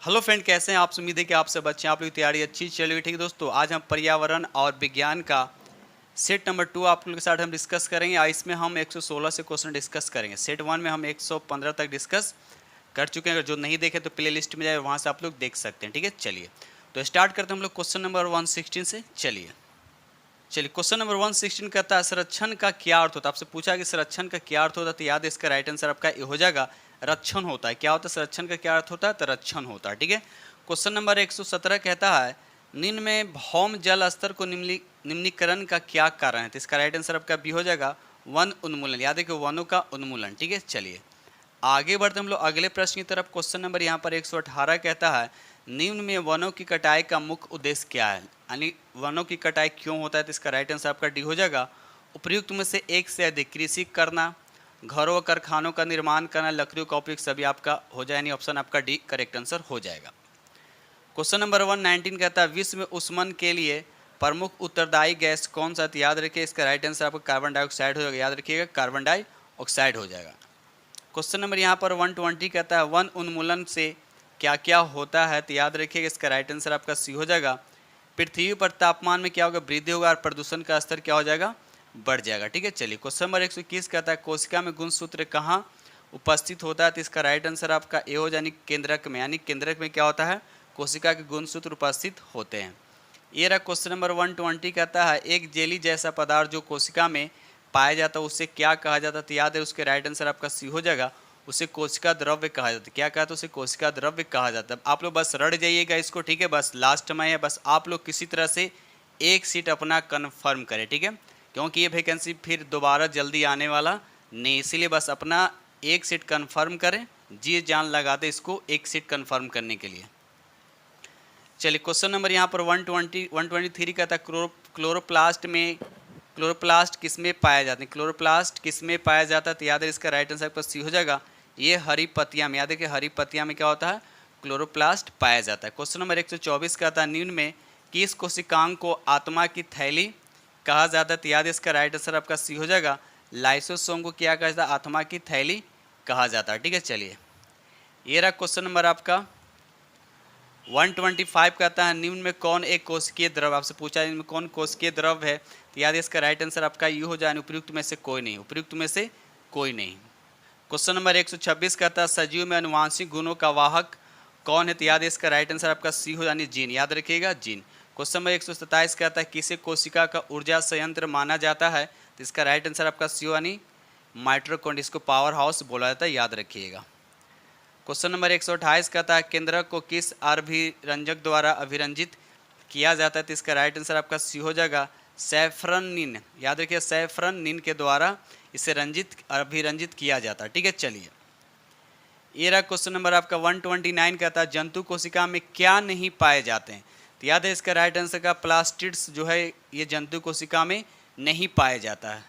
Hello friend, कैसे हैं आप। उम्मीद है कि आप सब अच्छे हैं, आप लोग की तैयारी अच्छी चल रही है। ठीक है दोस्तों, आज हम पर्यावरण और विज्ञान का सेट नंबर 2 आप लोगों के साथ हम डिस्कस करेंगे। इसमें हम 116 से क्वेश्चन डिस्कस करेंगे। सेट 1 में हम 115 तक डिस्कस कर चुके हैं। अगर जो नहीं देखे तो प्ले लिस्ट में जाए, वहाँ से आप लोग देख सकते हैं। ठीक है, चलिए तो स्टार्ट करते हैं हम लोग क्वेश्चन नंबर 116 से। चलिए क्वेश्चन नंबर 116 कहता है संरक्षण का क्या अर्थ होता है। आपसे पूछा कि संरक्षण का क्या अर्थ होता है, तो याद है इसका राइट आंसर आपका ये हो जाएगा, रक्षण होता है। क्या होता है संरक्षण का क्या अर्थ होता है, तो रक्षण होता है। ठीक है, क्वेश्चन नंबर 117 कहता है निम्न में भौम जल स्तर को निम्नीकरण का क्या कारण है। तो इसका राइट आंसर आपका बी हो जाएगा, वन उन्मूलन। याद है कि वनों का उन्मूलन। ठीक है, चलिए आगे बढ़ते हम लोग अगले प्रश्न की तरफ। क्वेश्चन नंबर यहाँ पर 118 कहता है निम्न में वनों की कटाई का मुख्य उद्देश्य क्या है, यानी वनों की कटाई क्यों होता है। तो इसका राइट आंसर आपका डी हो जाएगा, उपयुक्त में से एक से अधिक कृषि करना, घरों व कारखानों का निर्माण करना, लकड़ियों का उपयोग, सभी आपका हो जाए, यानी ऑप्शन आपका डी करेक्ट आंसर हो जाएगा। क्वेश्चन नंबर 119 कहता है विश्व में ऊष्मन के लिए प्रमुख उत्तरदायी गैस कौन सा। याद रखिए इसका राइट आंसर आपका कार्बन डाइऑक्साइड हो जाएगा। याद रखिएगा कार्बन डाइऑक्साइड हो जाएगा। क्वेश्चन नंबर यहाँ पर 120 कहता है वन उन्मूलन से क्या क्या होता है। तो याद रखिएगा इसका राइट आंसर आपका सी हो जाएगा, पृथ्वी पर तापमान में क्या होगा, वृद्धि होगा और प्रदूषण का स्तर क्या हो जाएगा, बढ़ जाएगा। ठीक है, चलिए क्वेश्चन नंबर 121 कहता है कोशिका में गुणसूत्र कहाँ उपस्थित होता है। तो इसका राइट आंसर आपका ए हो यानी केंद्रक में, यानी केंद्रक में क्या होता है, कोशिका के गुणसूत्र उपस्थित होते हैं। ये रहा क्वेश्चन नंबर 120 कहता है एक जेली जैसा पदार्थ जो कोशिका में पाया जाता है उसे क्या कहा जाता है। तो याद है उसके राइट आंसर आपका सी हो जाएगा, उसे कोशिका द्रव्य कहा जाता है। क्या कहा, तो उसे कोशिका द्रव्य कहा जाता है। आप लोग बस रट जाइएगा इसको। ठीक है, बस लास्ट में है, बस आप लोग किसी तरह से एक सीट अपना कन्फर्म करें। ठीक है, क्योंकि ये वैकेंसी फिर दोबारा जल्दी आने वाला नहीं, इसीलिए बस अपना एक सीट कन्फर्म करें, जी जान लगा दे इसको एक सीट कन्फर्म करने के लिए। चलिए क्वेश्चन नंबर यहाँ पर 123 का था क्लोरोप्लास्ट किस में पाया जाता है। क्लोरोप्लास्ट किस में पाया जाता है। तो याद है इसका राइट आंसर आपका सी हो जाएगा, ये हरी पत्तियाँ में। याद है कि हरी पत्तियाँ में क्या होता है, क्लोरोप्लास्ट पाया जाता है। क्वेश्चन नंबर 124 का था निम्न में किस कोशिकांग को आत्मा की थैली कहा जाता है। तो याद है इसका राइट आंसर आपका सी हो जाएगा, लाइसोसोम को क्या कहा जाता है, आत्मा की थैली कहा जाता है। ठीक है, चलिए ये रहा क्वेश्चन नंबर आपका 125 कहता है निम्न में कौन एक कोशिकीय द्रव। आपसे पूछा इनमें कौन कोशिकीय द्रव है। तो याद है इसका राइट आंसर आपका यू हो जाए, उपयुक्त में से कोई नहीं, उपयुक्त में से कोई नहीं। क्वेश्चन नंबर 126 कहता है सजीव में अनुवांशिक गुणों का वाहक कौन है। तो याद है इसका राइट आंसर आपका सी हो यानी जीन। याद रखिएगा जीन। क्वेश्चन नंबर 127 कहता है किसे कोशिका का ऊर्जा संयंत्र माना जाता है। तो इसका राइट आंसर आपका सी हो यानी माइटोकॉन्ड्रिया, इसको पावर हाउस बोला जाता है। याद रखिएगा। क्वेश्चन नंबर 128 कहता है केंद्रक को किस अभिरंजक द्वारा अभिरंजित किया जाता है। तो इसका राइट आंसर आपका सी हो जाएगा, सैफरनिन। याद रखिए सैफरनिन के द्वारा इसे अभिरंजित किया जाता है। ठीक है, चलिए ये रहा क्वेश्चन नंबर आपका 129 कहता है जंतु कोशिका में क्या नहीं पाए जाते हैं। तो याद है इसका राइट आंसर का प्लास्टिड्स जो है ये जंतु कोशिका में नहीं पाया जाता है।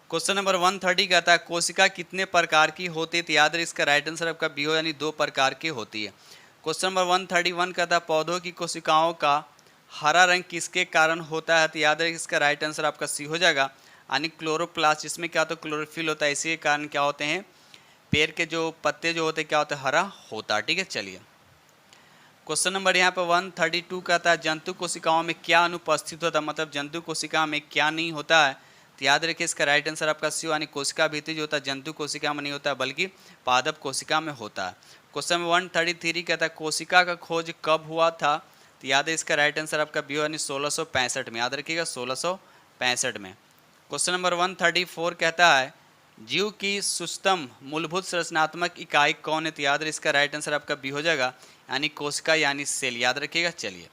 क्वेश्चन नंबर 130 कहता है कोशिका कितने प्रकार की होती है। तो याद है इसका राइट आंसर आपका बी हो यानी 2 प्रकार की होती है। क्वेश्चन नंबर 131 कहता है पौधों की कोशिकाओं का हरा रंग किसके कारण होता है। तो याद है इसका राइट आंसर आपका सी हो जाएगा, यानी क्लोरोप्लास्ट, जिसमें क्या होता है क्लोरोफिल होता है, इसी के कारण क्या होते हैं पेड़ के जो पत्ते जो होते हैं क्या होते हैं हरा होता है। ठीक है, चलिए क्वेश्चन नंबर यहाँ पर 132 कहता है जंतु कोशिकाओं में क्या अनुपस्थित होता है, मतलब जंतु कोशिका में क्या नहीं होता है। तो याद रखिए इसका राइट आंसर आपका सी यानी कोशिका भित्ति जो होता है जंतु कोशिका में नहीं होता बल्कि पादप कोशिका में होता है। क्वेश्चन नंबर 133 कहता है कोशिका का खोज कब हुआ था। तो याद है इसका राइट आंसर आपका बी यानी 1665 में। याद रखिएगा 1665 में। क्वेश्चन नंबर 134 कहता है जीव की सूक्ष्म मूलभूत संरचनात्मक इकाई कौन है। तो याद है इसका राइट आंसर आपका बी हो जाएगा, यानी कोशिका यानी सेल। याद रखिएगा। चलिए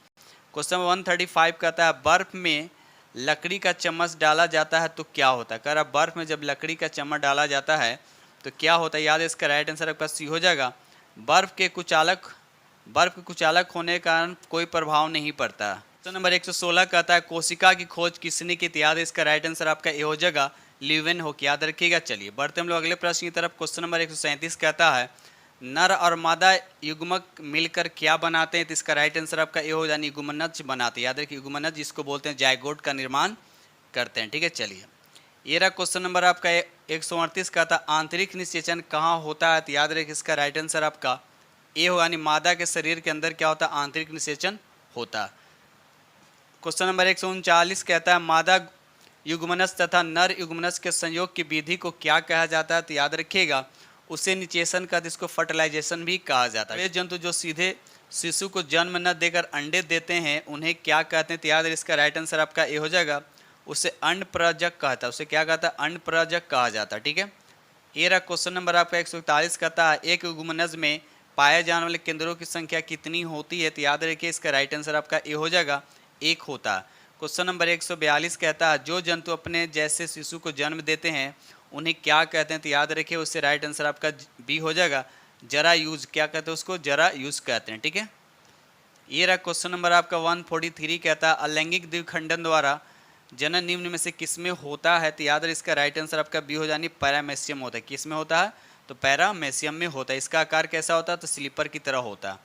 क्वेश्चन नंबर 135 कहता है बर्फ में लकड़ी का चम्मच डाला जाता है तो क्या होता है। कह रहा बर्फ में जब लकड़ी का चम्मच डाला जाता है तो क्या होता है। याद है इसका राइट आंसर आपका सी हो जाएगा, बर्फ के कुचालक होने के कारण कोई प्रभाव नहीं पड़ता। क्वेश्चन नंबर 116 कहता है कोशिका की खोज किसने की। तो याद है इसका राइट आंसर आपका ए हो जाएगा, ल्यूवेनहोक। याद रखिएगा। चलिए बढ़ते हम लोग अगले प्रश्न की तरफ। क्वेश्चन नंबर 137 कहता है नर और मादा युग्मक मिलकर क्या बनाते हैं। तो इसका राइट आंसर आपका ए हो यानी युग्मनज बनाते हैं। याद रखिए युग्मनज जिसको बोलते हैं जायगोट का निर्माण करते हैं। ठीक है, चलिए ये रहा क्वेश्चन नंबर आपका 138 का था आंतरिक निषेचन कहाँ होता है। तो याद रखिए इसका राइट आंसर आपका ए होगा, यानी मादा के शरीर के अंदर क्या होता है, आंतरिक निषेचन होता है। क्वेश्चन नंबर 139 कहता है मादा युग्मनज तथा नर युग्मनज के संयोग की विधि को क्या कहा जाता है, तो याद रखिएगा उसे निषेचन का, इसको फर्टिलाइजेशन भी कहा जाता है। वे जंतु जो सीधे शिशु को जन्म न देकर अंडे देते हैं उन्हें क्या कहते हैं, तो याद, इसका राइट आंसर आपका ए हो जाएगा, उसे अंडप्रजक कहता है, उसे क्या कहता है, अंडप्रजक कहा जाता है। ठीक है, ये रहा क्वेश्चन नंबर आपका 141 कहता है एक युग्मनज में पाए जाने वाले केंद्रों की संख्या कितनी होती है, तो याद रखिए इसका राइट आंसर आपका ए हो जाएगा, एक होता है। क्वेश्चन नंबर 142 कहता है जो जंतु अपने जैसे शिशु को जन्म देते हैं उन्हें क्या कहते हैं, तो याद रखिए उससे राइट आंसर आपका बी हो जाएगा, जरा यूज, क्या कहते हैं उसको, जरा यूज कहते हैं। ठीक है, ये रहा क्वेश्चन नंबर आपका 143 कहता है अलैंगिक द्विखंडन द्वारा जनन निम्न में से किसमें होता है, तो याद रहे इसका राइट आंसर आपका बी हो जानी, पैरामेसियम होता है। किसमें होता है, तो पैरामेसियम में होता है। इसका आकार कैसा होता है, तो स्लीपर की तरह होता है।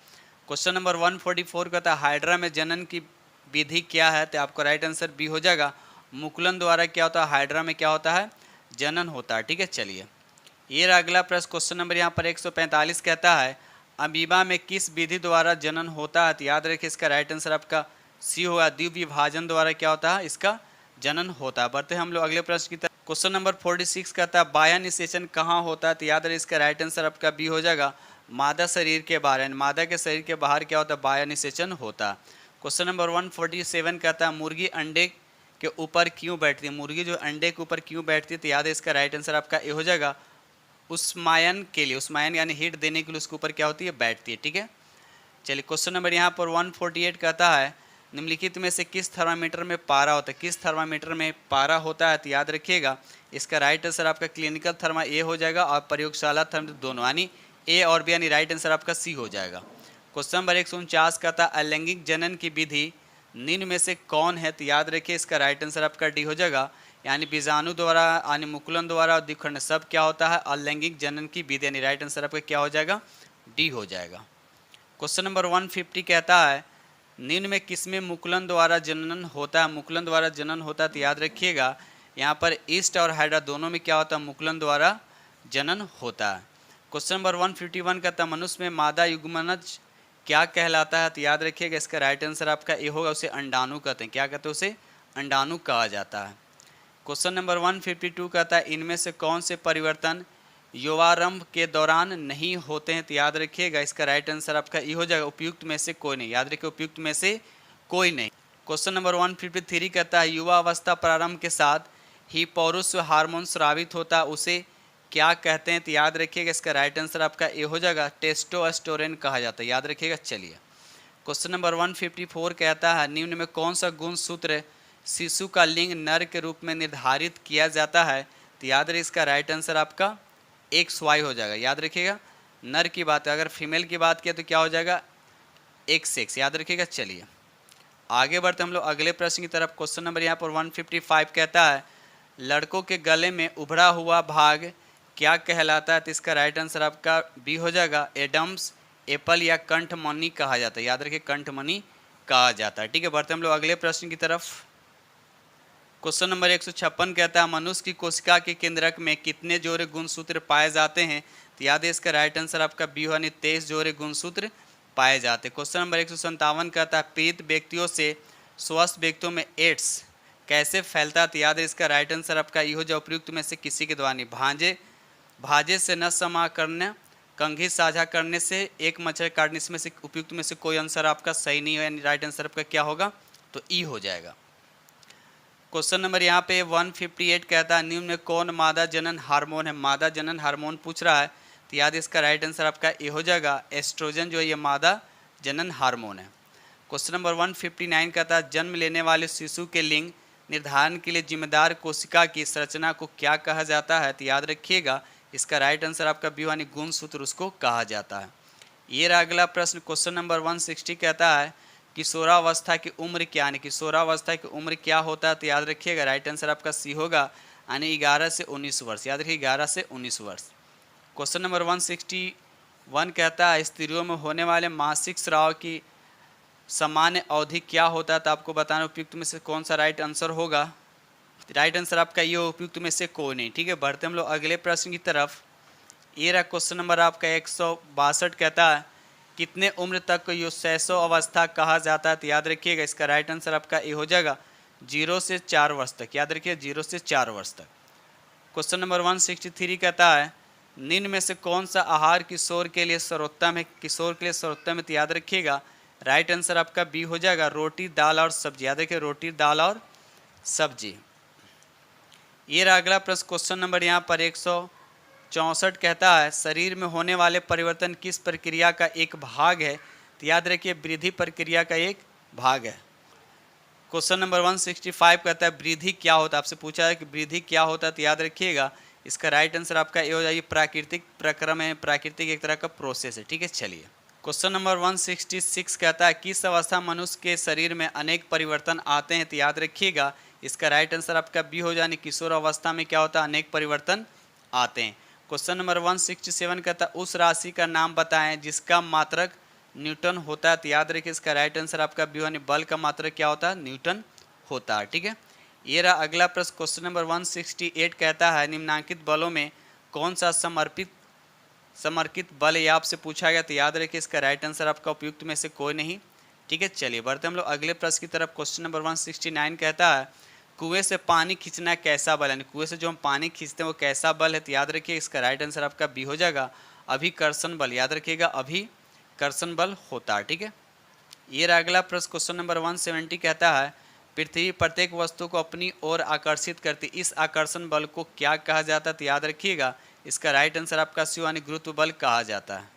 क्वेश्चन नंबर 144 कहता है हाइड्रा में जनन की विधि क्या है, तो आपका राइट आंसर बी हो जाएगा, मुकुलन द्वारा क्या होता है, हाइड्रा में क्या होता है, जनन होता है। ठीक है, चलिए ये रहा अगला प्रश्न। क्वेश्चन नंबर यहाँ पर 145 कहता है अमीबा में किस विधि द्वारा जनन होता है, तो याद रखिए इसका राइट आंसर आपका सी होगा, द्विविभाजन द्वारा क्या होता है, इसका जनन होता है। बढ़ते हैं हम लोग अगले प्रश्न की तरफ। क्वेश्चन नंबर 46 कहता है बाह्य निषेचन कहाँ होता है, तो याद रहे इसका राइट आंसर आपका बी हो जाएगा, मादा शरीर के बाहर, मादा के शरीर के बाहर क्या होता है, बाह्य निषेचन होता है। क्वेश्चन नंबर 147 कहता है मुर्गी अंडे के ऊपर क्यों बैठती है, मुर्गी जो अंडे के ऊपर क्यों बैठती है, तो याद है इसका राइट आंसर आपका ए हो जाएगा, उष्मायन के लिए, उष्मायन यानी हीट देने के लिए उसके ऊपर क्या होती है, बैठती है। ठीक है, चलिए क्वेश्चन नंबर यहाँ पर 148 कहता है निम्नलिखित में से किस थर्मामीटर में पारा होता है, किस थर्मामीटर में पारा होता है, तो याद रखिएगा इसका राइट आंसर आपका क्लिनिकल थर्मा ए हो जाएगा और प्रयोगशाला थर्मा दोनों, यानी ए और बी, यानी राइट आंसर आपका सी हो जाएगा। क्वेश्चन नंबर 149 कहता है अलैंगिक जनन की विधि निम्न में से कौन है, तो याद रखिए इसका राइट आंसर आपका डी हो जाएगा, यानी बीजाणु द्वारा, यानी मुकुलन द्वारा और द्विखंड सब क्या होता है, अलैंगिक जनन की विधि, यानी राइट आंसर आपका क्या हो जाएगा, डी हो जाएगा। क्वेश्चन नंबर 150 कहता है निम्न में किसमें मुकुलन द्वारा जनन होता है, मुकुलन द्वारा जनन होता है, तो याद रखिएगा यहाँ पर ईस्ट और हाइड्रा दोनों में क्या होता है, मुकुलन द्वारा जनन होता है। क्वेश्चन नंबर 151 कहता है मनुष्य में मादा युग्मनज क्या कहलाता है, तो याद रखिएगा इसका राइट आंसर आपका ए होगा, उसे अंडाणु कहते हैं, क्या कहते हैं, उसे अंडाणु कहा जाता है। क्वेश्चन नंबर 152 कहता है इनमें से कौन से परिवर्तन युवारंभ के दौरान नहीं होते हैं, तो याद रखिएगा इसका राइट आंसर आपका ई हो जाएगा, उपयुक्त में से कोई नहीं, याद रखिए उपयुक्त में से कोई नहीं। क्वेश्चन नंबर 153 कहता है युवा अवस्था प्रारंभ के साथ ही पौरुष हार्मोन स्रावित होता है उसे क्या कहते हैं, तो याद रखिएगा इसका राइट आंसर आपका ए हो जाएगा, टेस्टोस्टेरोन कहा जाता है, याद रखिएगा। चलिए क्वेश्चन नंबर 154 कहता है निम्न में कौन सा गुण सूत्र शिशु का लिंग नर के रूप में निर्धारित किया जाता है, तो याद रखिए इसका राइट आंसर आपका XY हो जाएगा, याद रखिएगा नर की बात है, अगर फीमेल की बात किया तो क्या हो जाएगा, XX, याद रखिएगा। चलिए आगे बढ़ते हम लोग अगले प्रश्न की तरफ। क्वेश्चन नंबर यहाँ पर 155 कहता है लड़कों के गले में उभरा हुआ भाग क्या कहलाता है, तो इसका राइट आंसर आपका बी हो जाएगा, एडम्स एप्पल या कंठमणि कहा जाता है, याद रखिए कंठमणि कहा जाता है। ठीक है, बढ़ते हम लोग अगले प्रश्न की तरफ। क्वेश्चन नंबर 156 कहता है मनुष्य की कोशिका के केंद्रक में कितने जोड़े गुणसूत्र पाए जाते हैं, तो याद है इसका राइट आंसर आपका बी यानी 23 जोड़े गुणसूत्र पाए जाते हैं। क्वेश्चन नंबर 157 कहता है पीड़ित व्यक्तियों से स्वस्थ व्यक्तियों में एड्स कैसे फैलता है, तो याद है इसका राइट आंसर आपका ये हो जाए उपयुक्त में से किसी के द्वारा नहीं, भाजे से न समा करने, कंघी साझा करने से, एक मच्छर काटने में से उपयुक्त में से कोई आंसर आपका सही नहीं है, यानी राइट आंसर आपका क्या होगा, तो ई हो जाएगा। क्वेश्चन नंबर यहाँ पे 158 कहता है निम्न में कौन मादा जनन हार्मोन है, मादा जनन हार्मोन पूछ रहा है, तो याद इसका राइट आंसर आपका ए हो जाएगा, एस्ट्रोजन जो है ये मादा जनन हार्मोन है। क्वेश्चन नंबर 159 कहता है जन्म लेने वाले शिशु के लिंग निर्धारण के लिए जिम्मेदार कोशिका की संरचना को क्या कहा जाता है, तो याद रखिएगा इसका राइट आंसर आपका बी यानी गुणसूत्र उसको कहा जाता है। ये रहा अगला प्रश्न। क्वेश्चन नंबर 160 कहता है किशोरावस्था की उम्र क्या, यानी किशोरावस्था की उम्र क्या होता है, तो याद रखिएगा राइट आंसर आपका सी होगा, यानी 11 से 19 वर्ष, याद रखिए 11 से 19 वर्ष। क्वेश्चन नंबर 161 कहता है स्त्रियों में होने वाले मासिक स्राव की सामान्य अवधि क्या होता है, तो आपको बताना उपयुक्त में से कौन सा राइट आंसर होगा, राइट आंसर आपका ये उपयुक्त में से कोई नहीं। ठीक है, बढ़ते हम लोग अगले प्रश्न की तरफ। ये रहा क्वेश्चन नंबर आपका 162 कहता है कितने उम्र तक को युशैशो अवस्था कहा जाता है? तो याद रखिएगा इसका राइट आंसर आपका ए हो जाएगा 0 से 4 वर्ष तक। याद रखिए 0 से 4 वर्ष तक। क्वेश्चन नंबर 163 कहता है निम्न में से कौन सा आहार किशोर के लिए सर्वोत्तम है? किशोर के लिए सर्वोत्तम है तो याद रखिएगा राइट आंसर आपका बी हो जाएगा रोटी दाल और सब्जी। याद रखिए रोटी दाल और सब्जी। ये रहा अगला प्रश्न क्वेश्चन नंबर यहाँ पर 164 कहता है शरीर में होने वाले परिवर्तन किस प्रक्रिया का एक भाग है? तो याद रखिए वृद्धि प्रक्रिया का एक भाग है। क्वेश्चन नंबर 165 कहता है वृद्धि क्या होता है? आपसे पूछा है कि वृद्धि क्या होता है तो याद रखिएगा इसका राइट आंसर आपका ए हो जाएगी प्राकृतिक प्रक्रम है, प्राकृतिक एक तरह का प्रोसेस है। ठीक है, चलिए क्वेश्चन नंबर 166 कहता है किस अवस्था मनुष्य के शरीर में अनेक परिवर्तन आते हैं? तो याद रखिएगा इसका राइट आंसर आपका बी हो जाए किशोर अवस्था में क्या होता है अनेक परिवर्तन आते हैं। क्वेश्चन नंबर 167 कहता है उस राशि का नाम बताएं जिसका मात्रक न्यूटन होता है? तो याद रखिए इसका राइट आंसर आपका बी यानी बल का मात्रक क्या होता है? न्यूटन होता है। ठीक है, ये रहा अगला प्रश्न क्वेश्चन नंबर 168 कहता है निम्नांकित बलों में कौन सा समर्पित बल ये आपसे पूछा गया? तो याद रखिए इसका राइट आंसर आपका उपयुक्त में से कोई नहीं। ठीक है, चलिए बढ़ते हम लोग अगले प्रश्न की तरफ। क्वेश्चन नंबर 169 कहता है कुएं से पानी खींचना कैसा बल है? यानी कुएं से जो हम पानी खींचते हैं वो कैसा बल है? तो याद रखिए इसका राइट आंसर आपका बी हो जाएगा अभिकर्षण बल। याद रखिएगा अभिकर्षण बल होता है। ठीक है, ये रहा अगला प्रश्न क्वेश्चन नंबर 170 कहता है पृथ्वी प्रत्येक वस्तु को अपनी ओर आकर्षित करती इस आकर्षण बल को क्या कहा जाता है? तो याद रखिएगा इसका राइट आंसर आपका सी यानी गुरुत्व बल कहा जाता है।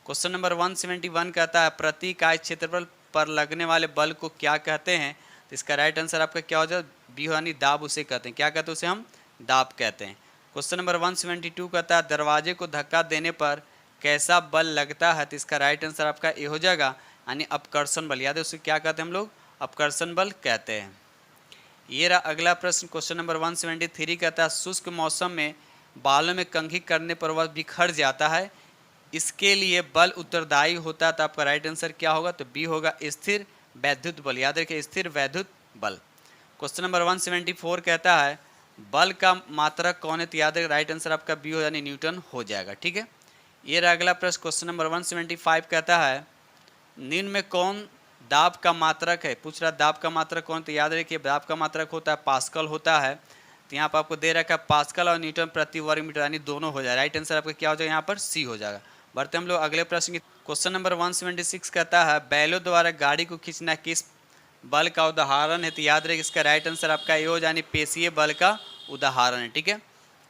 क्वेश्चन नंबर 171 कहता है प्रति इकाई क्षेत्रफल पर लगने वाले बल को क्या कहते हैं? तो इसका राइट आंसर आपका क्या हो जाए बी यानी दाब उसे कहते हैं। क्या कहते हैं? उसे हम दाब कहते हैं। क्वेश्चन नंबर 172 कहता है दरवाजे को धक्का देने पर कैसा बल लगता है? तो इसका राइट आंसर आपका ए हो जाएगा यानी अपकर्षण बल। याद है उसे क्या कहते हैं हम लोग? अपकर्षण बल कहते हैं। ये रहा अगला प्रश्न क्वेश्चन नंबर 173 कहता है शुष्क मौसम में बालों में कंघी करने पर वह बिखर जाता है इसके लिए बल उत्तरदायी होता है। तो आपका राइट आंसर क्या होगा? तो बी होगा स्थिर वैद्युत बल। याद रखिए स्थिर वैद्युत बल। क्वेश्चन नंबर 174 कहता है बल का मात्रक कौन है? तो याद रखिए राइट आंसर आपका बी हो यानी न्यूटन हो जाएगा। ठीक है, ये रहा अगला प्रश्न क्वेश्चन नंबर 175 कहता है निम्न में कौन दाब का मात्रक है? पूछ रहा दाब का मात्रक कौन? तो याद रखिए दाब का मात्रक होता है पास्कल होता है। तो यहाँ पर आपको दे रखा है पास्कल और न्यूटन प्रति वर्ग मीटर यानी दोनों हो जाए। राइट आंसर आपका क्या हो जाएगा? यहाँ पर सी हो जाएगा। बढ़ते हम लोग अगले प्रश्न की। क्वेश्चन नंबर 176 कहता है बैलों द्वारा गाड़ी को खींचना किस बल का उदाहरण है? तो याद रखिए इसका राइट आंसर आपका ए हो यानी पेशीय बल का उदाहरण है। ठीक है,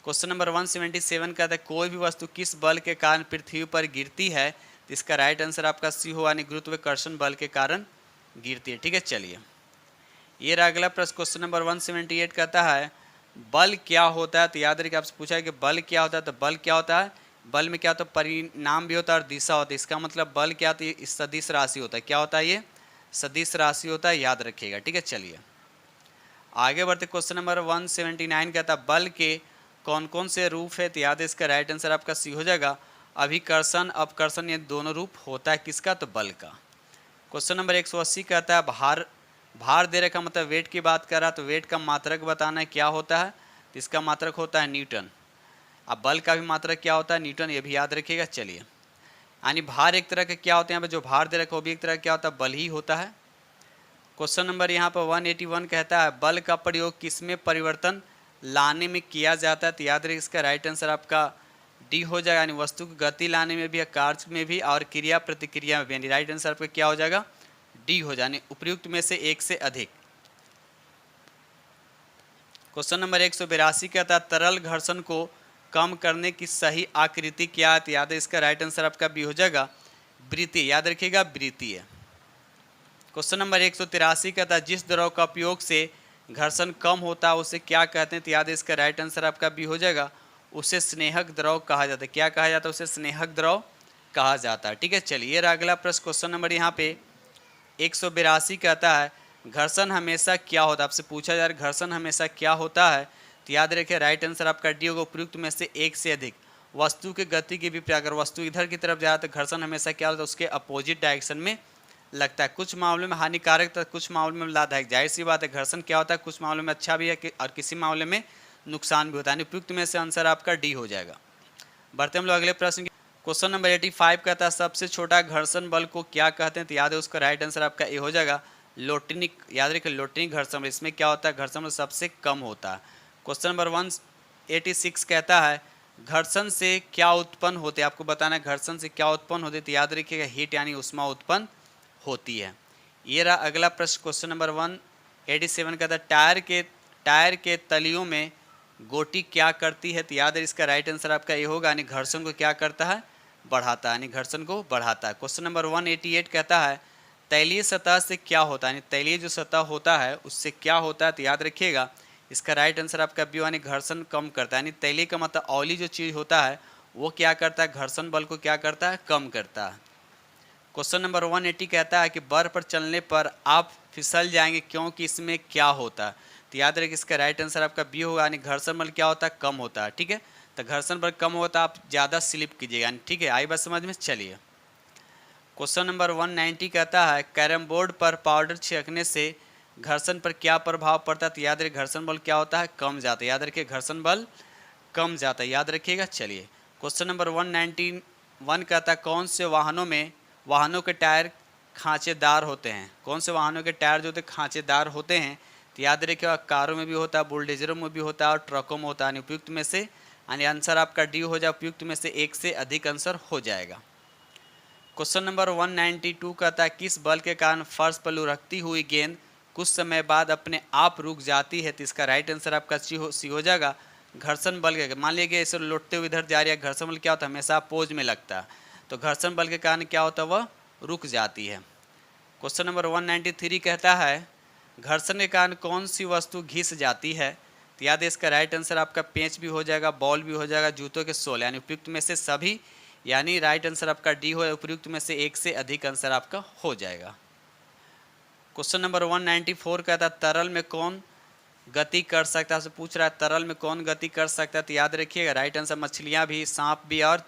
क्वेश्चन नंबर 177 कहता है कोई भी वस्तु किस बल के कारण पृथ्वी पर गिरती है? तो इसका राइट आंसर आपका सी हो यानी गुरुत्वाकर्षण बल के कारण गिरती है। ठीक है, चलिए ये रहा अगला प्रश्न क्वेश्चन नंबर 178 कहता है बल क्या होता है? तो याद रखिए आपसे पूछा है कि बल क्या होता है? तो बल क्या होता है? बल में क्या होता है? परिणाम भी होता है और दिशा होता है। इसका मतलब बल क्या होता है? सदिश राशि होता है। क्या होता है? ये सदिश राशि होता है, याद रखिएगा। ठीक है, चलिए आगे बढ़ते क्वेश्चन नंबर 179 कहता है बल के कौन कौन से रूप है? तो याद है इसका राइट आंसर आपका सी हो जाएगा अभिकर्षण अपकर्षण ये दोनों रूप होता है किसका? तो बल का। क्वेश्चन नंबर 180 कहता है भार दे रखा मतलब वेट की बात कर रहा है तो वेट का मात्रक बताना है क्या होता है? तो इसका मात्रक होता है न्यूटन। अब बल का भी मात्रक क्या होता है? न्यूटन, ये भी याद रखिएगा। चलिए यानी भार एक तरह के क्या होते हैं? यहाँ पे जो भार दे रखा वो भी एक तरह क्या होता है? बल ही होता है। क्वेश्चन नंबर यहाँ पर 181 कहता है बल का प्रयोग किसमें परिवर्तन लाने में किया जाता है? तो याद रखिए इसका राइट आंसर आपका डी हो जाएगा यानी वस्तु की गति लाने में भी, कार्य में भी और क्रिया प्रतिक्रिया में भी। यानी राइट आंसर आपका क्या हो जाएगा? डी हो जाए उपयुक्त में से एक से अधिक। क्वेश्चन नंबर 182 कहता है तरल घर्षण को कम करने की सही आकृति क्या है? तो याद है इसका राइट आंसर आपका बी हो जाएगा वृत्तीय। याद रखिएगा वृत्तीय। क्वेश्चन नंबर 183 कहता है जिस द्रव का उपयोग से घर्षण कम होता है उसे क्या कहते हैं? तो याद है इसका राइट आंसर आपका बी हो जाएगा उसे स्नेहक द्रव कहा जाता है। क्या कहा जाता है? उसे स्नेहक द्रव कहा जाता है। ठीक है, चलिए अगला प्रश्न क्वेश्चन नंबर यहाँ पे 182 कहता है घर्षण हमेशा क्या होता है? आपसे पूछा जा रहा है घर्षण हमेशा क्या होता है? तो याद रखिए राइट आंसर आपका डी होगा उपयुक्त में से एक से अधिक। वस्तु की गति के विपरीत अगर वस्तु इधर की तरफ जाए तो घर्षण हमेशा क्या होता है? उसके अपोजिट डायरेक्शन में लगता है। कुछ मामलों में हानिकारक तो कुछ मामलों में लाभदायक। जाहिर सी बात है घर्षण क्या होता है? कुछ मामलों में अच्छा भी है और किसी मामले में नुकसान भी होता है। उपयुक्त में से आंसर आपका डी हो जाएगा। बढ़ते हम लोग अगले प्रश्न की। क्वेश्चन नंबर 85 कहता है सबसे छोटा घर्षण बल को क्या कहते हैं, तो याद है उसका राइट आंसर आपका ए हो जाएगा लोटनिक। याद रखिए लोटनिक घर्षण बल, इसमें क्या होता है घर्षण बल सबसे कम होता है। क्वेश्चन नंबर 186 कहता है घर्षण से क्या उत्पन्न होते हैं, आपको बताना है घर्षण से क्या उत्पन्न होते हैं, तो याद रखिएगा हीट यानी ऊष्मा उत्पन्न होती है। ये रहा अगला प्रश्न क्वेश्चन नंबर 187 कहता है टायर के तलियों में गोटी क्या करती है, तो याद है इसका राइट आंसर आपका ये होगा यानी घर्षण को क्या करता है बढ़ाता है, यानी घर्षण को बढ़ाता है। क्वेश्चन नंबर 188 कहता है तैलीय सतह से क्या होता है, यानी तैलीय जो सतह होता है उससे क्या होता है, तो याद रखिएगा इसका राइट आंसर आपका बी यानी घर्षण कम करता है। यानी तैलीय का मतलब ऑयली जो चीज़ होता है वो क्या करता है घर्षण बल को क्या करता है कम करता है। क्वेश्चन नंबर 180 कहता है कि बर्फ पर चलने पर आप फिसल जाएंगे क्योंकि इसमें क्या होता है, तो याद रखिए इसका राइट आंसर आपका बी होगा यानी घर्षण बल क्या होता है कम होता है। ठीक है, तो घर्षण बल कम होता है आप ज़्यादा स्लिप कीजिएगा। ठीक है, आई बात समझ में। चलिए क्वेश्चन नंबर 190 कहता है कैरम बोर्ड पर पाउडर छिड़कने से घर्षण पर क्या प्रभाव पड़ता है, तो याद रखिए घर्षण बल क्या होता है कम जाता है। याद रखिए घर्षण बल कम जाता है, याद रखिएगा। चलिए क्वेश्चन नंबर 191 कहता है कौन से वाहनों के टायर खांचेदार होते हैं, कौन से वाहनों के टायर जो होते हैं खांचेदार होते हैं, तो याद रखिएगा कारों में भी होता है, बुलडोजरों में भी होता है और ट्रकों में होता है। उपयुक्त में से यानी आंसर आपका डी हो जाए, उपयुक्त में से एक से अधिक आंसर हो जाएगा। क्वेश्चन नंबर 192 कहता है किस बल के कारण फर्श पर लुढ़कती हुई गेंद कुछ समय बाद अपने आप रुक जाती है, तो इसका राइट आंसर आपका सी हो जाएगा घर्षण बल के। मान लीजिए इसे लौटते हुए इधर जा रही है, घर्षण बल क्या होता है हमेशा पोज में लगता है, तो घर्षण बल के कारण क्या होता है वह रुक जाती है। क्वेश्चन नंबर 193 कहता है घर्षण के कारण कौन सी वस्तु घिस जाती है, तो याद है इसका राइट आंसर आपका पेंच भी हो जाएगा, बॉल भी हो जाएगा, जूतों के सोल, यानी उपयुक्त में से सभी, यानी राइट आंसर आपका डी हो, उपयुक्त में से एक से अधिक आंसर आपका हो जाएगा। क्वेश्चन नंबर 194 कहता है तरल में कौन गति कर सकता है, आपसे पूछ रहा है तरल में कौन गति कर सकता है, तो याद रखिएगा राइट आंसर मछलियाँ भी, सांप भी और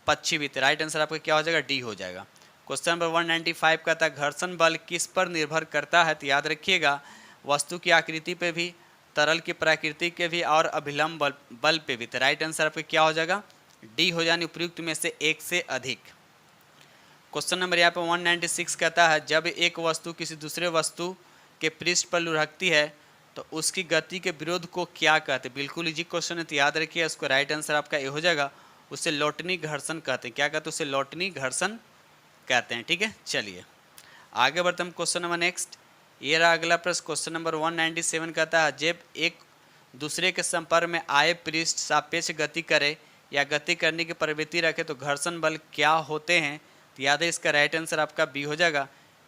पक्षी भी, तो राइट आंसर आपका क्या हो जाएगा डी हो जाएगा। क्वेश्चन नंबर 195 कहता है घर्षण बल किस पर निर्भर करता है, तो याद रखिएगा वस्तु की आकृति पे भी, तरल की प्रकृति के भी और अभिलंब बल पे भी, तो राइट आंसर आपका क्या हो जाएगा डी हो जाए, उपयुक्त में से एक से अधिक। क्वेश्चन नंबर यहाँ पे 196 कहता है जब एक वस्तु किसी दूसरे वस्तु के पृष्ठ पर लुढ़कती है तो उसकी गति के विरोध को क्या कहते हैं, बिल्कुल इजी क्वेश्चन है, तो याद रखिए उसको राइट आंसर आपका ये हो जाएगा, उसे लौटनी घर्षण कहते हैं। क्या कहते हैं उसे लौटनी घर्षण कहते हैं। ठीक है, चलिए आगे बढ़ते हम क्वेश्चन नंबर नेक्स्ट। ये रहा अगला प्रश्न क्वेश्चन नंबर 197 कहता है जब एक दूसरे के संपर्क में आए पृष्ठ सापेक्ष गति करे या गति करने की प्रवृत्ति रखे तो घर्षण बल क्या होते हैं, तो याद है इसका राइट आंसर आपका बी हो जाएगा,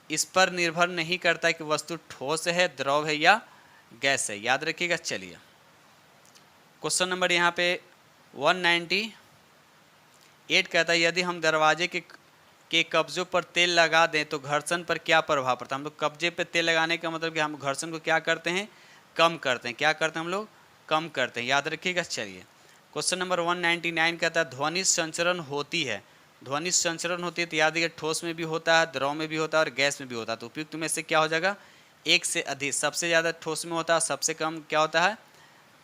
इस पर निर्भर नहीं करता कि वस्तु ठोस है, द्रव है या गैस है, याद रखिएगा। चलिए क्वेश्चन नंबर यहाँ पे 198 कहता है यदि हम दरवाजे के कब्जों पर तेल लगा दें तो घर्षण पर क्या प्रभाव पड़ता है। हम लोग कब्जे पे तेल लगाने का मतलब कि हम घर्षण को क्या करते हैं कम करते हैं, क्या करते हैं हम लोग कम करते हैं, याद रखिएगा। चलिए क्वेश्चन नंबर 199 कहता है ध्वनि संचरण होती है, ध्वनि संचरण होती है तो याद रखिए ठोस में भी होता है, द्रव में भी होता है और गैस में भी होता है, तो उपयुक्त में से क्या हो जाएगा एक से अधिक, सबसे ज़्यादा ठोस में होता है, सबसे कम क्या होता है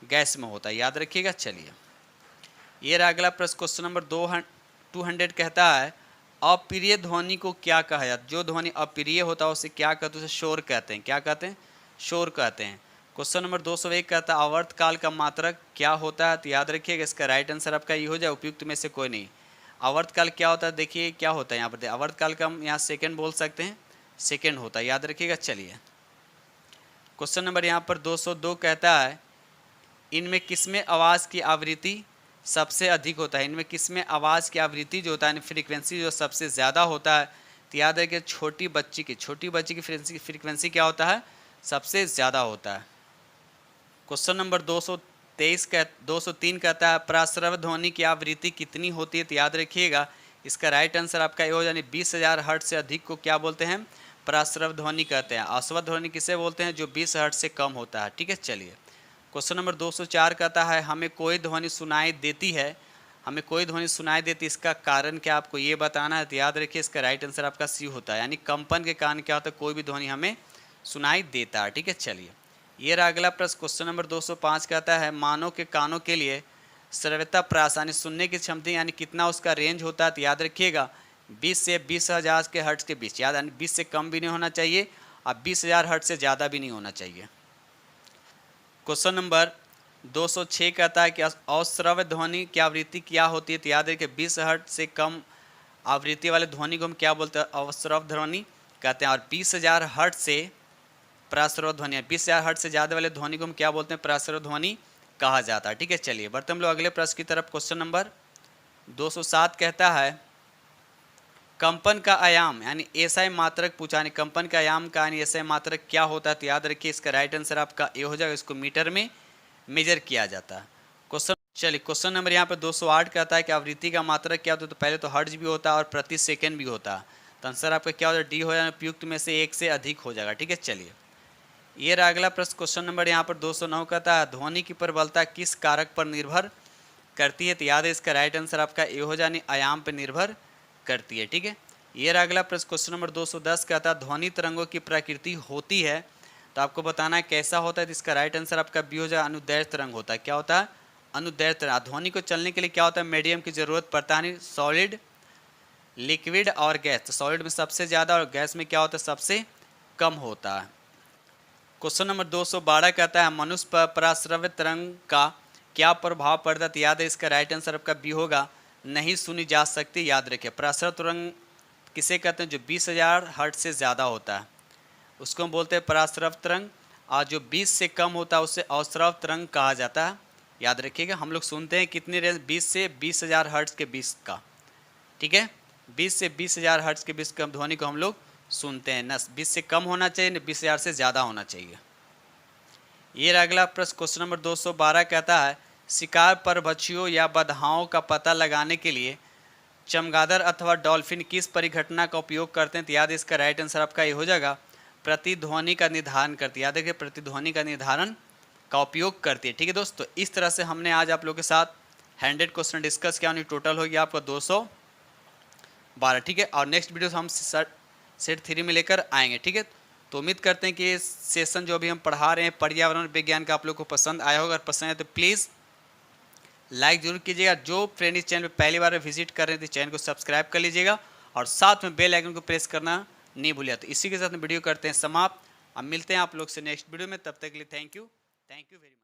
गैस में होता है, याद रखिएगा। चलिए ये रहा अगला प्रश्न क्वेश्चन नंबर 200 कहता है अप्रिय ध्वनि को क्या कहा जाता है, जो ध्वनि अप्रिय होता है उसे क्या कहते हैं, उसे शोर कहते हैं, क्या कहते हैं शोर कहते हैं। क्वेश्चन नंबर 201 कहता है आवर्त काल का मात्रक क्या होता है, तो याद रखिएगा इसका राइट आंसर आपका ये हो जाए, उपयुक्त में से कोई नहीं। आवर्त काल क्या होता है, देखिए क्या होता है यहाँ पर, आवर्त काल का हम यहाँ सेकेंड बोल सकते हैं, सेकेंड होता है, याद रखिएगा। चलिए क्वेश्चन नंबर यहाँ पर 202 कहता है इनमें किसमें आवाज़ की आवृत्ति सबसे अधिक होता है, इनमें किसमें आवाज़ की आवृत्ति जो होता है फ्रीक्वेंसी जो सबसे ज़्यादा होता है, तो याद है कि छोटी बच्ची की फ्रीक्वेंसी क्या होता है सबसे ज़्यादा होता है। क्वेश्चन नंबर 203 कहता है प्रस्रव ध्वनि की आवृत्ति कितनी होती है, तो याद रखिएगा इसका राइट आंसर आपका ये हो यानी 20,000 हर्ट्ज से अधिक को क्या बोलते हैं प्रस्रव ध्वनि कहते हैं। अश्वत ध्वनि किसे बोलते हैं जो 20 हर्ट्ज से कम होता है। ठीक है, चलिए क्वेश्चन नंबर 204 कहता है हमें कोई ध्वनि सुनाई देती है, हमें कोई ध्वनि सुनाई देती इसका कारण क्या आपको ये बताना है, तो याद रखिए इसका राइट आंसर आपका सी होता है, यानी कंपन के कारण क्या होता है कोई भी ध्वनि हमें सुनाई देता है। ठीक है, चलिए ये रहा अगला प्रश्न क्वेश्चन नंबर 205 कहता है मानव के कानों के लिए श्रव्यता प्रासानी सुनने की क्षमता यानी कितना उसका रेंज होता है, तो याद रखिएगा 20 से 20,000 के हर्ट्ज के बीच, याद यानी 20 से कम भी नहीं होना चाहिए और 20,000 हर्ट्ज से ज़्यादा भी नहीं होना चाहिए। क्वेश्चन नंबर 206 कहता है कि अश्रव्य ध्वनि की आवृत्ति क्या होती है, तो याद रखिए 20 हर्ट्ज से कम आवृत्ति वाले ध्वनि को हम क्या बोलते हैं, अश्रव्य ध्वनि कहते हैं। और 20,000 हर्ट्ज से प्राश्रव्य ध्वनि, 20,000 हर्ट्ज से ज़्यादा वाले ध्वनि को हम क्या बोलते हैं, प्राश्रव्य ध्वनि कहा जाता है। ठीक है, चलिए बढ़ते हम लोग अगले प्रश्न की तरफ। क्वेश्चन नंबर 207 कहता है कंपन का आयाम यानी एसआई मात्रक पूछा, यानी कंपन का आयाम का यानी एसआई मात्रक क्या होता है, तो याद रखिए इसका राइट आंसर आपका ए हो जाएगा, इसको मीटर में मेजर किया जाता है। क्वेश्चन चलिए क्वेश्चन नंबर यहाँ पे 208 कहता है कि आवृत्ति का मात्रक क्या होता है, तो पहले तो हर्ट्ज भी होता है और प्रति सेकेंड भी होता है, तो आंसर आपका क्या हो जाएगा, डी हो जाएगा, उपयुक्त में से एक से अधिक हो जाएगा। ठीक है, चलिए ये रहा अगला प्रश्न। क्वेश्चन नंबर यहाँ पर 209 कहता है ध्वनि की प्रबलता किस कारक पर निर्भर करती है, तो याद है इसका राइट आंसर आपका ए हो जाए, आयाम पर निर्भर करती है। ठीक है, ये रहा अगला प्रश्न। क्वेश्चन नंबर 210 कहता है ध्वनि तरंगों की प्रकृति होती है, तो आपको बताना है कैसा होता है, तो इसका राइट आंसर आपका बी हो जाए, अनुदैर्घ्य तरंग होता है। क्या होता है, अनुदैर्घ्य तरंग। ध्वनि को चलने के लिए क्या होता है, मीडियम की जरूरत पड़ता है, सॉलिड, लिक्विड और गैस। तो सॉलिड में सबसे ज़्यादा और गैस में क्या होता है, सबसे कम होता है। क्वेश्चन नंबर 212 कहता है मनुष्य पर पराश्रव्य तरंग का क्या प्रभाव पड़ता है, तो याद है इसका राइट आंसर आपका बी होगा, नहीं सुनी जा सकती। याद रखिए पराश्रव्य तरंग किसे कहते हैं, जो 20,000 हर्ट्ज से ज़्यादा होता है उसको हम बोलते हैं पराश्रव्य तरंग, और जो 20 से कम होता है उसे अश्रव्य तरंग कहा जाता है। याद रखिएगा हम लोग सुनते हैं कितनी रेंज, 20 से 20,000 हर्ट्ज के बीच का। ठीक है, 20 से 20,000 हर्ट्ज के बीच का ध्वनि को हम लोग सुनते हैं, न 20 से कम होना चाहिए न 20,000 से ज़्यादा होना चाहिए। ये अगला प्रश्न क्वेश्चन नंबर 212 कहता है शिकार परभक्षियों या बदहाओं का पता लगाने के लिए चमगादड़ अथवा डॉल्फिन किस परिघटना का उपयोग करते हैं, तो याद इसका राइट आंसर आपका ये हो जाएगा, प्रतिध्वनि का निर्धारण करती है। याद रखिए प्रतिध्वनि का निर्धारण का उपयोग करती है। ठीक है दोस्तों, इस तरह से हमने आज आप लोगों के साथ 100 क्वेश्चन डिस्कस किया, टोटल हो गया आपका 212। ठीक है, और नेक्स्ट वीडियो हम सेट 3 में लेकर आएंगे। ठीक है, तो उम्मीद करते हैं कि ये सेशन जो अभी हम पढ़ा रहे हैं पर्यावरण विज्ञान का आप लोग को पसंद आया होगा। अगर पसंद आए तो प्लीज़ लाइक जरूर कीजिएगा। जो फ्रेंड इस चैनल पर पहली बार विजिट कर रहे थे चैनल को सब्सक्राइब कर लीजिएगा और साथ में बेल आइकन को प्रेस करना नहीं भूलिए। तो इसी के साथ वीडियो करते हैं समाप्त। अब मिलते हैं आप लोग से नेक्स्ट वीडियो में, तब तक के लिए थैंक यू वेरी मच।